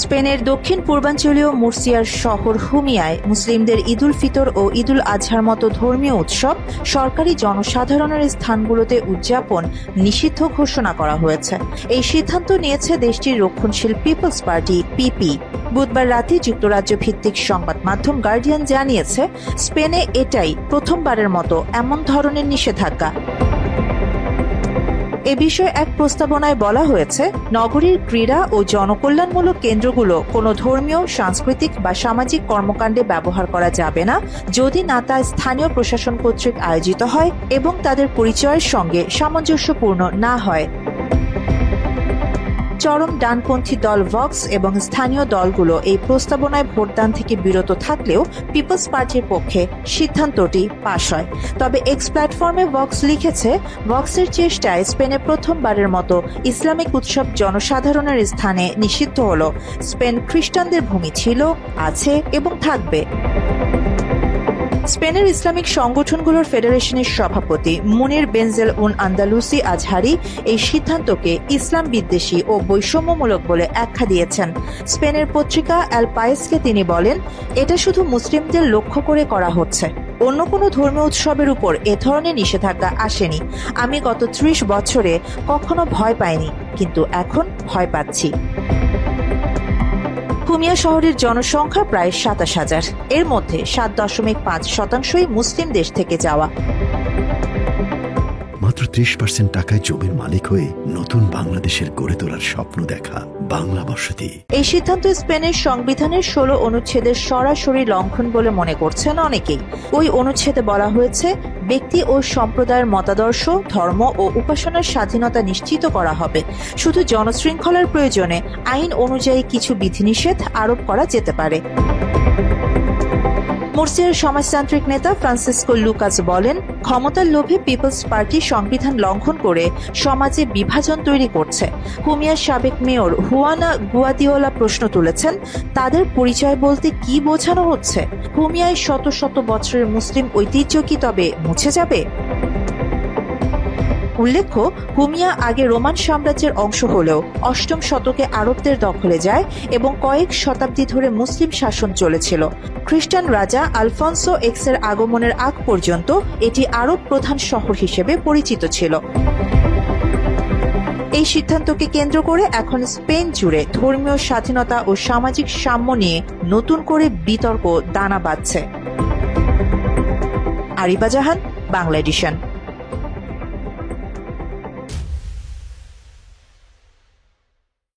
স্পেনের দক্ষিণ পূর্বাঞ্চলীয় মুরসিয়ার শহর হুমিয়ায় মুসলিমদের ঈদুল ফিতর ও ঈদুল আজহার মতো ধর্মীয় উৎসব সরকারি জনসাধারণের স্থানগুলোতে উদযাপন নিষিদ্ধ ঘোষণা করা হয়েছে। এই সিদ্ধান্ত নিয়েছে দেশটির রক্ষণশীল পিপলস পার্টি পিপি। বুধবার রাতে যুক্তরাজ্য ভিত্তিক সংবাদ মাধ্যম গার্ডিয়ান জানিয়েছে, স্পেনে এটাই প্রথমবারের মতো এমন ধরনের নিষেধাজ্ঞা। এ বিষয়ে এক প্রস্তাবনায় বলা হয়েছে, নগরীর ক্রীড়া ও জনকল্যাণমূলক কেন্দ্রগুলো কোনো ধর্মীয়, সাংস্কৃতিক বা সামাজিক কর্মকাণ্ডে ব্যবহার করা যাবে না যদি না তা স্থানীয় প্রশাসন কর্তৃক আয়োজিত হয় এবং তাদের পরিচয়ের সঙ্গে সামঞ্জস্যপূর্ণ না হয়। চরম ডানপন্থী দল ভক্স এবং স্থানীয় দলগুলো এই প্রস্তাবনায় ভোটদান থেকে বিরত থাকলেও পিপলস পার্টির পক্ষে সিদ্ধান্তটি পাশ হয়। তবে এক্স প্ল্যাটফর্মে ভক্স লিখেছে, ভক্সের চেষ্টায় স্পেনে প্রথমবারের মতো ইসলামিক উৎসব জনসাধারণের স্থানে নিষিদ্ধ হল। স্পেন খ্রিস্টানদের ভূমি ছিল, আছে এবং থাকবে। স্পেনের ইসলামিক সংগঠনগুলোর ফেডারেশনের সভাপতি মুনির বেনজেল উন আন্দালুসি আজহারি এই সিদ্ধান্তকে ইসলাম বিদ্বেষী ও বৈষম্যমূলক বলে আখ্যা দিয়েছেন। স্পেনের পত্রিকা এল পায়েসকে তিনি বলেন, এটা শুধু মুসলিমদের লক্ষ্য করে করা হচ্ছে। অন্য কোনো ধর্মীয় উৎসবের উপর এ ধরনের নিষেধাজ্ঞা আসেনি। আমি গত ৩০ বছরে কখনো ভয় পাইনি, কিন্তু এখন ভয় পাচ্ছি। হুমিয়া শহরের জনসংখ্যা প্রায় ২৭,০০০। এর মধ্যে ৭.৫% মুসলিম দেশ থেকে যাওয়া। মাত্র ৩০% টাকায় জমির মালিক হয়ে নতুন বাংলাদেশের গড়ে তোলার স্বপ্ন দেখা বাংলা বসতি। এই সিদ্ধান্ত স্পেনের সংবিধানের ১৬ অনুচ্ছেদের সরাসরি লঙ্ঘন বলে মনে করছেন অনেকেই। ওই অনুচ্ছেদে বলা হয়েছে, ব্যক্তি ও সম্প্রদায়ের মতাদর্শ, ধর্ম ও উপাসনার স্বাধীনতা নিশ্চিত করা হবে। শুধু জনশৃঙ্খলার প্রয়োজনে আইন অনুযায়ী কিছু বিধিনিষেধ আরোপ করা যেতে পারে। মুরসিয়ার সমাজতান্ত্রিক নেতা ফ্রান্সিসকো লুকাস বলেন, ক্ষমতার লোভে পিপলস পার্টি সংবিধান লঙ্ঘন করে সমাজে বিভাজন তৈরি করছে। হুমিয়ার সাবেক মেয়র হুয়ানা গুয়াদিওলা প্রশ্ন তুলেছেন, তাদের পরিচয় বলতে কি বোঝানো হচ্ছে? হুমিয়ায় শত শত বছরের মুসলিম ঐতিহ্য কি তবে মুছে যাবে? উল্লেখ্য, হুমিয়া আগে রোমান সাম্রাজ্যের অংশ হলেও ৮ম শতকে আরবদের দখলে যায় এবং কয়েক শতাব্দী ধরে মুসলিম শাসন চলেছিল। খ্রিস্টান রাজা আলফনসো এক্সের আগমনের আগ পর্যন্ত এটি আরব প্রধান শহর হিসেবে পরিচিত ছিল। এই সিদ্ধান্তকে কেন্দ্র করে এখন স্পেন জুড়ে ধর্মীয় স্বাধীনতা ও সামাজিক সাম্য নিয়ে নতুন করে বিতর্ক দানা বাঁধছে। আরিফা জাহান, বাংলা এডিশন।